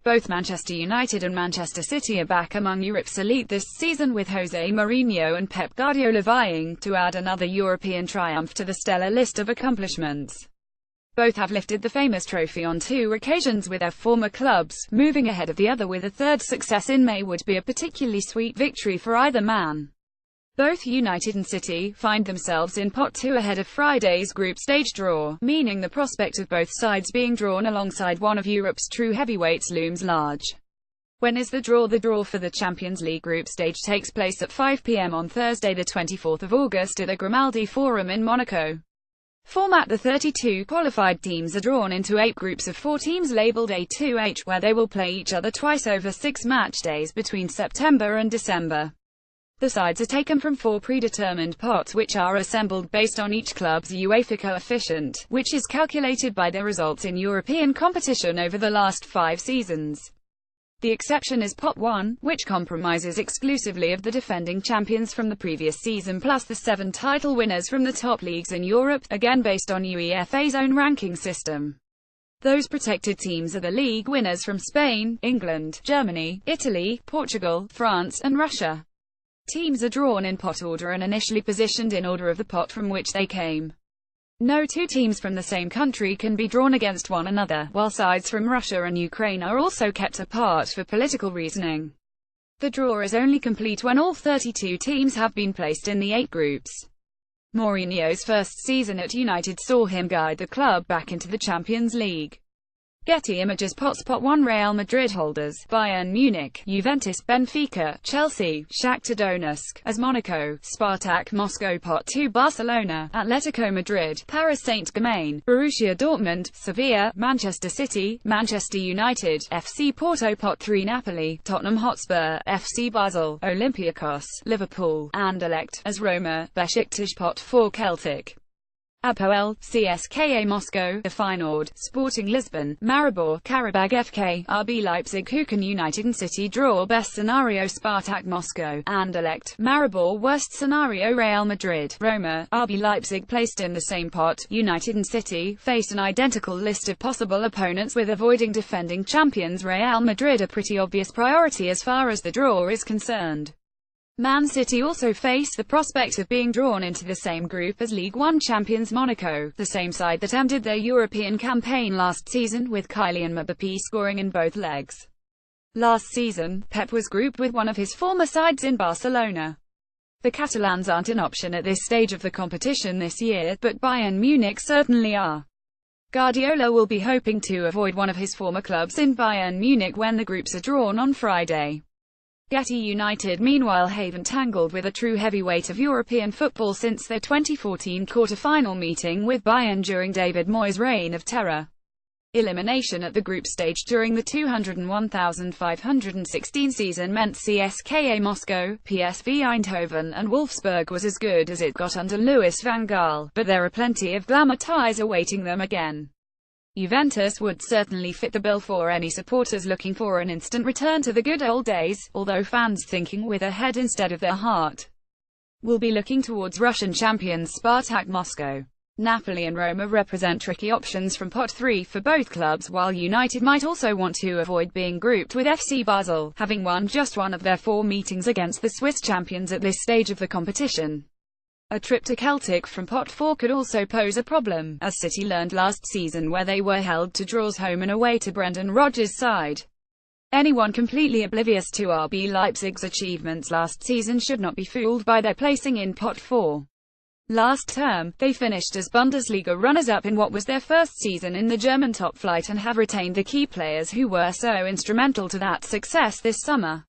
Both Manchester United and Manchester City are back among Europe's elite this season, with Jose Mourinho and Pep Guardiola vying to add another European triumph to the stellar list of accomplishments. Both have lifted the famous trophy on 2 occasions with their former clubs. Moving ahead of the other with a third success in May would be a particularly sweet victory for either man. Both United and City find themselves in pot 2 ahead of Friday's group stage draw, meaning the prospect of both sides being drawn alongside one of Europe's true heavyweights looms large. When is the draw? The draw for the Champions League group stage takes place at 5 p.m. on Thursday the 24th of August at the Grimaldi Forum in Monaco. Format: the 32 qualified teams are drawn into 8 groups of 4 teams labelled A2H, where they will play each other twice over 6 match days between September and December. The sides are taken from 4 predetermined pots which are assembled based on each club's UEFA coefficient, which is calculated by their results in European competition over the last 5 seasons. The exception is Pot 1, which comprises exclusively of the defending champions from the previous season plus the 7 title winners from the top leagues in Europe, again based on UEFA's own ranking system. Those protected teams are the league winners from Spain, England, Germany, Italy, Portugal, France, and Russia. Teams are drawn in pot order and initially positioned in order of the pot from which they came. No 2 teams from the same country can be drawn against one another, while sides from Russia and Ukraine are also kept apart for political reasoning. The draw is only complete when all 32 teams have been placed in the 8 groups. Mourinho's first season at United saw him guide the club back into the Champions League. Getty Images Pots: Pot 1 Real Madrid holders, Bayern Munich, Juventus, Benfica, Chelsea, Shakhtar Donetsk, AS Monaco, Spartak Moscow. Pot 2 Barcelona, Atletico Madrid, Paris Saint-Germain, Borussia Dortmund, Sevilla, Manchester City, Manchester United, FC Porto. Pot 3 Napoli, Tottenham Hotspur, FC Basel, Olympiacos, Liverpool, Anderlecht, AS Roma, Besiktas. Pot 4 Celtic, Apoel, CSKA Moscow, Feyenoord, Sporting Lisbon, Maribor, Karabag FK, RB Leipzig. Who can United and City draw? Best scenario Spartak Moscow, Anderlecht, Maribor. Worst scenario Real Madrid, Roma, RB Leipzig. Placed in the same pot, United and City face an identical list of possible opponents, with avoiding defending champions Real Madrid a pretty obvious priority as far as the draw is concerned. Man City also face the prospect of being drawn into the same group as League One champions Monaco, the same side that ended their European campaign last season, with Kylian Mbappé scoring in both legs. Last season, Pep was grouped with one of his former sides in Barcelona. The Catalans aren't an option at this stage of the competition this year, but Bayern Munich certainly are. Guardiola will be hoping to avoid one of his former clubs in Bayern Munich when the groups are drawn on Friday. Getty United meanwhile have entangled with a true heavyweight of European football since their 2014 quarter-final meeting with Bayern during David Moyes' reign of terror. Elimination at the group stage during the 2001-516 season meant CSKA Moscow, PSV Eindhoven and Wolfsburg was as good as it got under Louis van Gaal, but there are plenty of glamour ties awaiting them again. Juventus would certainly fit the bill for any supporters looking for an instant return to the good old days, although fans thinking with their head instead of their heart will be looking towards Russian champions Spartak Moscow. Napoli and Roma represent tricky options from Pot 3 for both clubs, while United might also want to avoid being grouped with FC Basel, having won just one of their 4 meetings against the Swiss champions at this stage of the competition. A trip to Celtic from Pot 4 could also pose a problem, as City learned last season, where they were held to draws home and away to Brendan Rodgers' side. Anyone completely oblivious to RB Leipzig's achievements last season should not be fooled by their placing in Pot 4. Last term, they finished as Bundesliga runners-up in what was their first season in the German top flight and have retained the key players who were so instrumental to that success this summer.